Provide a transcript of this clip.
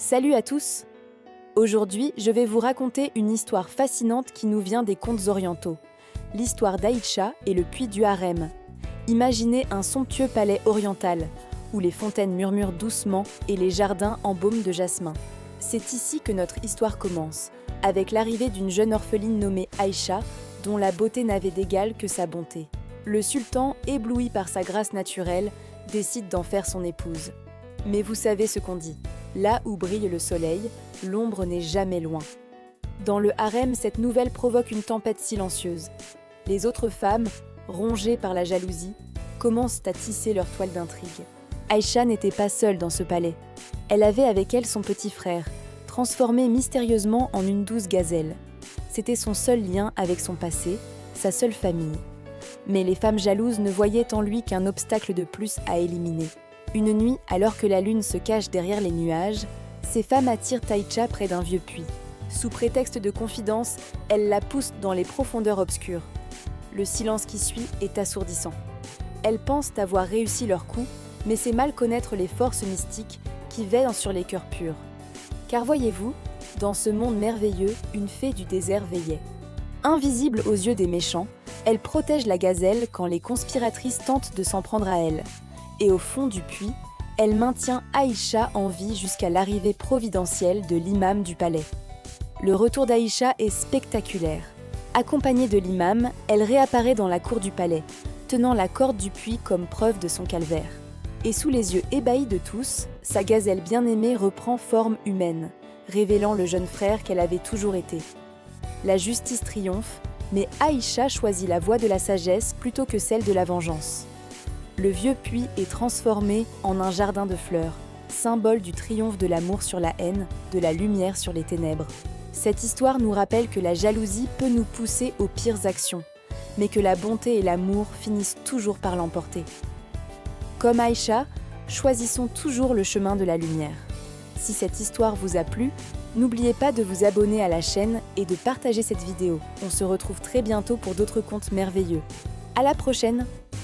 Salut à tous! Aujourd'hui, je vais vous raconter une histoire fascinante qui nous vient des contes orientaux. L'histoire d'Aïcha et le puits du harem. Imaginez un somptueux palais oriental, où les fontaines murmurent doucement et les jardins embaument de jasmin. C'est ici que notre histoire commence, avec l'arrivée d'une jeune orpheline nommée Aïcha, dont la beauté n'avait d'égal que sa bonté. Le sultan, ébloui par sa grâce naturelle, décide d'en faire son épouse. Mais vous savez ce qu'on dit. Là où brille le soleil, l'ombre n'est jamais loin. Dans le harem, cette nouvelle provoque une tempête silencieuse. Les autres femmes, rongées par la jalousie, commencent à tisser leur toile d'intrigue. Aïcha n'était pas seule dans ce palais. Elle avait avec elle son petit frère, transformé mystérieusement en une douce gazelle. C'était son seul lien avec son passé, sa seule famille. Mais les femmes jalouses ne voyaient en lui qu'un obstacle de plus à éliminer. Une nuit, alors que la lune se cache derrière les nuages, ces femmes attirent Aïcha près d'un vieux puits. Sous prétexte de confidence, elles la poussent dans les profondeurs obscures. Le silence qui suit est assourdissant. Elles pensent avoir réussi leur coup, mais c'est mal connaître les forces mystiques qui veillent sur les cœurs purs. Car voyez-vous, dans ce monde merveilleux, une fée du désert veillait. Invisible aux yeux des méchants, elle protège la gazelle quand les conspiratrices tentent de s'en prendre à elle. Et au fond du puits, elle maintient Aïcha en vie jusqu'à l'arrivée providentielle de l'imam du palais. Le retour d'Aïcha est spectaculaire. Accompagnée de l'imam, elle réapparaît dans la cour du palais, tenant la corde du puits comme preuve de son calvaire. Et sous les yeux ébahis de tous, sa gazelle bien-aimée reprend forme humaine, révélant le jeune frère qu'elle avait toujours été. La justice triomphe, mais Aïcha choisit la voie de la sagesse plutôt que celle de la vengeance. Le vieux puits est transformé en un jardin de fleurs, symbole du triomphe de l'amour sur la haine, de la lumière sur les ténèbres. Cette histoire nous rappelle que la jalousie peut nous pousser aux pires actions, mais que la bonté et l'amour finissent toujours par l'emporter. Comme Aïcha, choisissons toujours le chemin de la lumière. Si cette histoire vous a plu, n'oubliez pas de vous abonner à la chaîne et de partager cette vidéo. On se retrouve très bientôt pour d'autres contes merveilleux. À la prochaine!